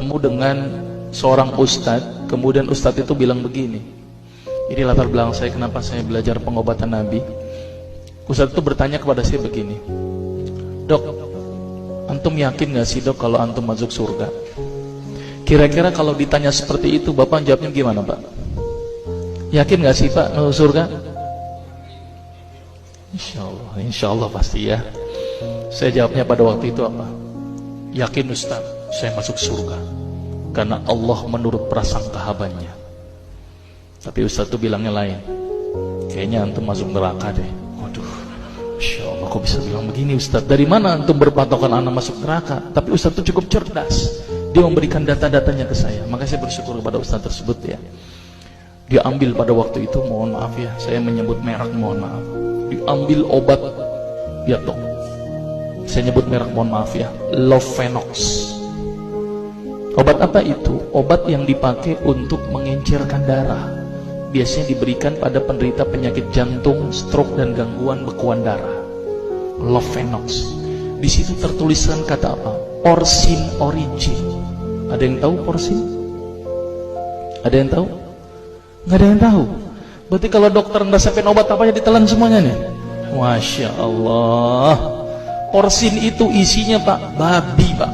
bertemu dengan seorang ustadz. Kemudian ustadz itu bilang begini, ini latar belakang saya kenapa saya belajar pengobatan Nabi. Ustadz itu bertanya kepada saya begini, dok, antum yakin gak sih dok kalau antum masuk surga? Kira-kira kalau ditanya seperti itu, bapak jawabnya gimana pak? Yakin gak sih pak masuk surga? Insya Allah pasti ya. Saya jawabnya pada waktu itu apa? Yakin Ustaz, saya masuk surga karena Allah menurut prasangka hambanya. Tapi Ustaz itu bilangnya lain, kayaknya antum masuk neraka deh. Waduh, Insya Allah kok bisa bilang begini Ustaz? Dari mana antum berpatokan anak masuk neraka? Tapi Ustaz itu cukup cerdas, dia memberikan data-datanya ke saya. Maka saya bersyukur kepada Ustaz tersebut ya. Dia ambil pada waktu itu, mohon maaf ya, saya menyebut merek, mohon maaf. Diambil obat, ya dok, saya nyebut merek, mohon maaf ya, Lovenox. Obat apa itu? Obat yang dipakai untuk mengencerkan darah. Biasanya diberikan pada penderita penyakit jantung, stroke dan gangguan bekuan darah. Lovenox. Di situ tertuliskan kata apa? Porsin origin. Ada yang tahu porsin? Ada yang tahu? Nggak ada yang tahu. Berarti kalau dokter ngeresepin obat apa aja ditelan semuanya nih. Masya Allah. Porsin itu isinya pak, babi pak.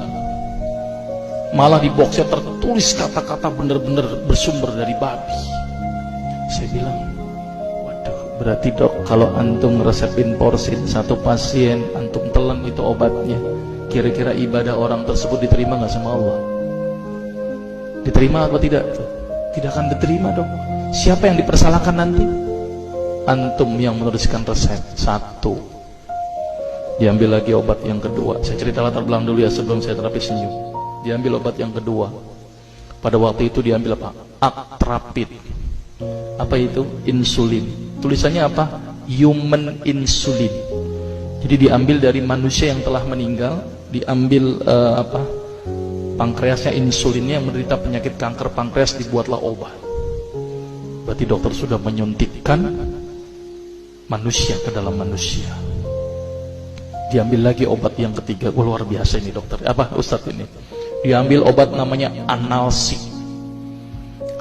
Malah di boxnya tertulis kata-kata bener-bener bersumber dari babi. Saya bilang, waduh, berarti dok kalau antum ngeresepin porsin satu pasien, antum telan itu obatnya, kira-kira ibadah orang tersebut diterima nggak sama Allah? Diterima atau tidak? Tidak akan diterima dok. Siapa yang dipersalahkan nanti? Antum yang menuliskan resep. Satu. Diambil lagi obat yang kedua. Saya cerita latar belakang dulu ya sebelum saya terapi senyum. Diambil obat yang kedua. Pada waktu itu diambil apa? Atrapid. Apa itu? Insulin. Tulisannya apa? Human insulin. Jadi diambil dari manusia yang telah meninggal. Diambil pankreasnya, insulinnya, yang menderita penyakit kanker pankreas, dibuatlah obat. Berarti dokter sudah menyuntikkan manusia ke dalam manusia. Diambil lagi obat yang ketiga. Luar biasa ini dokter. Apa Ustadz ini? Diambil obat namanya analsik.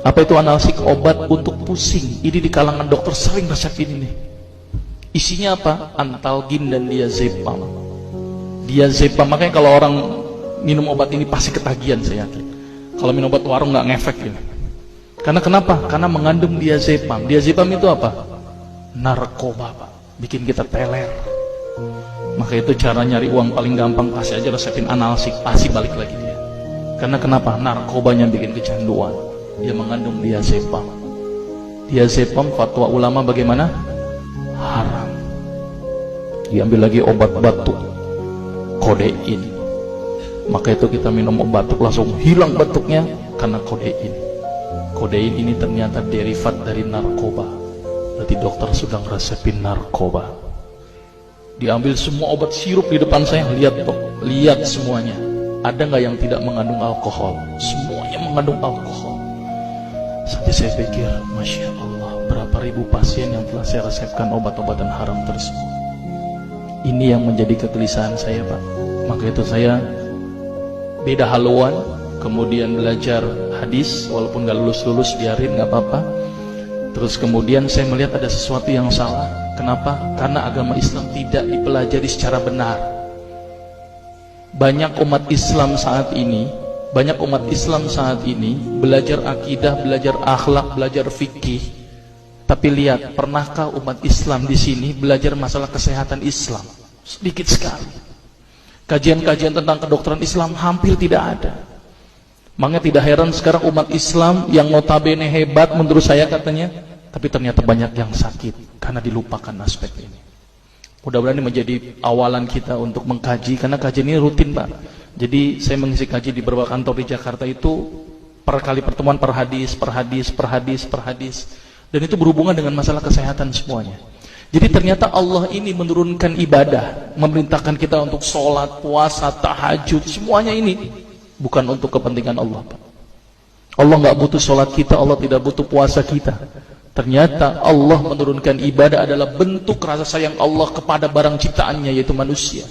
Apa itu analsik? Obat untuk pusing. Ini di kalangan dokter sering resep ini nih. Isinya apa? Antalgin dan diazepam. Diazepam, makanya kalau orang minum obat ini pasti ketagihan, saya yakin. Kalau minum obat warung nggak ngefek ini. Karena kenapa? Karena mengandung diazepam. Diazepam itu apa? Narkoba pak. Bikin kita teler. Maka itu cara nyari uang paling gampang, kasih aja resepin analsik, pasti balik lagi dia. Karena kenapa? Narkobanya bikin kecanduan. Dia mengandung diazepam. Diazepam fatwa ulama bagaimana? Haram. Diambil lagi obat batuk, kodein. Maka itu kita minum obat batuk langsung hilang batuknya karena kodein. Kodein ini ternyata derivat dari narkoba. Berarti dokter sudah ngeresepin narkoba. Diambil semua obat sirup di depan saya, lihat dok, lihat semuanya. Ada nggak yang tidak mengandung alkohol? Semuanya mengandung alkohol. Sampai saya pikir, Masya Allah, berapa ribu pasien yang telah saya resepkan obat-obatan haram tersebut. Ini yang menjadi kegelisahan saya pak. Maka itu saya beda haluan, kemudian belajar hadis, walaupun gak lulus-lulus, biarin gak apa-apa. Terus kemudian saya melihat ada sesuatu yang salah. Kenapa? Karena agama Islam tidak dipelajari secara benar. Banyak umat Islam saat ini belajar akidah, belajar akhlak, belajar fikih. Tapi lihat, pernahkah umat Islam di sini belajar masalah kesehatan Islam? Sedikit sekali. Kajian-kajian tentang kedokteran Islam hampir tidak ada. Makanya tidak heran sekarang umat Islam yang notabene hebat menurut saya katanya, tapi ternyata banyak yang sakit karena dilupakan aspek ini. Mudah-mudahan ini menjadi awalan kita untuk mengkaji, karena kajian ini rutin pak. Jadi saya mengisi kaji di beberapa kantor di Jakarta itu per kali pertemuan, per hadis. Dan itu berhubungan dengan masalah kesehatan semuanya. Jadi ternyata Allah ini menurunkan ibadah, memerintahkan kita untuk sholat, puasa, tahajud, semuanya ini bukan untuk kepentingan Allah pak. Allah nggak butuh sholat kita, Allah tidak butuh puasa kita. Ternyata Allah menurunkan ibadah adalah bentuk rasa sayang Allah kepada barang ciptaannya, yaitu manusia.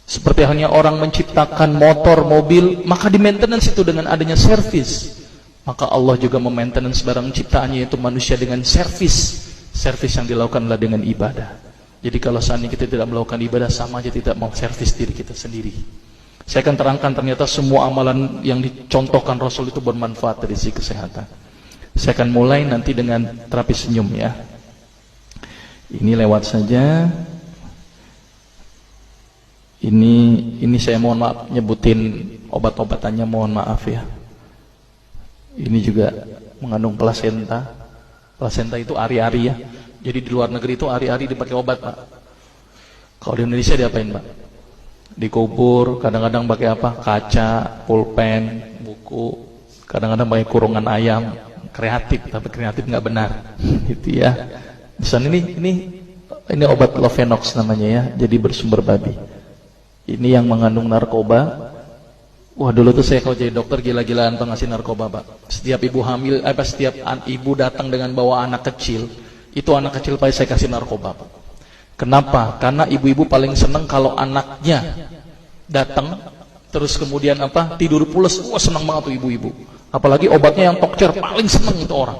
Seperti halnya orang menciptakan motor, mobil, maka di maintenance itu dengan adanya servis. Maka Allah juga memaintenance barang ciptaannya, yaitu manusia, dengan servis. Servis yang dilakukan adalah dengan ibadah. Jadi kalau seandainya kita tidak melakukan ibadah, sama aja tidak mau servis diri kita sendiri. Saya akan terangkan ternyata semua amalan yang dicontohkan Rasul itu bermanfaat dari sisi kesehatan. Saya akan mulai nanti dengan terapi senyum ya. Ini lewat saja. Ini saya mohon maaf nyebutin obat-obatannya, mohon maaf ya. Ini juga mengandung plasenta. Plasenta itu ari-ari ya. Jadi di luar negeri itu ari-ari dipakai obat, Pak. Kalau di Indonesia diapain, Pak? Dikubur, kadang-kadang pakai apa? Kaca, pulpen, buku, kadang-kadang pakai kurungan ayam. Kreatif, tapi kreatif nggak benar. Gitu ya. Misalnya ini obat Lovenox namanya ya. Jadi bersumber babi. Ini yang mengandung narkoba. Wah, dulu tuh saya kalau jadi dokter gila-gilaan pengasih narkoba, Pak. Setiap ibu hamil, setiap ibu datang dengan bawa anak kecil, itu anak kecil pasti saya kasih narkoba, Pak. Kenapa? Karena ibu-ibu paling seneng kalau anaknya datang terus kemudian tidur pules. Wah, seneng banget tuh ibu-ibu. Apalagi obatnya yang tokcer, paling seneng itu orang.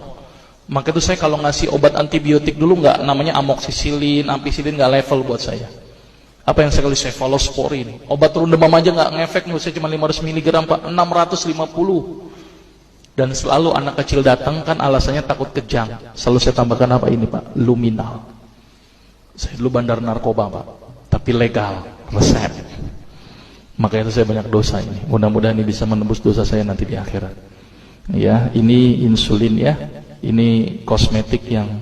Maka itu saya kalau ngasih obat antibiotik dulu nggak namanya amoksisilin, ampicillin, nggak level buat saya. Apa yang sekali cefalosporin, obat turun demam aja nggak ngefek, saya cuma 500 mg, Pak, 650. Dan selalu anak kecil datang kan alasannya takut kejang. Selalu saya tambahkan apa ini, Pak? Luminal. Saya dulu bandar narkoba, Pak, tapi legal, resep. Maka itu saya banyak dosa ini. Mudah-mudahan ini bisa menembus dosa saya nanti di akhirat. Ya, ini insulin ya. Ini kosmetik yang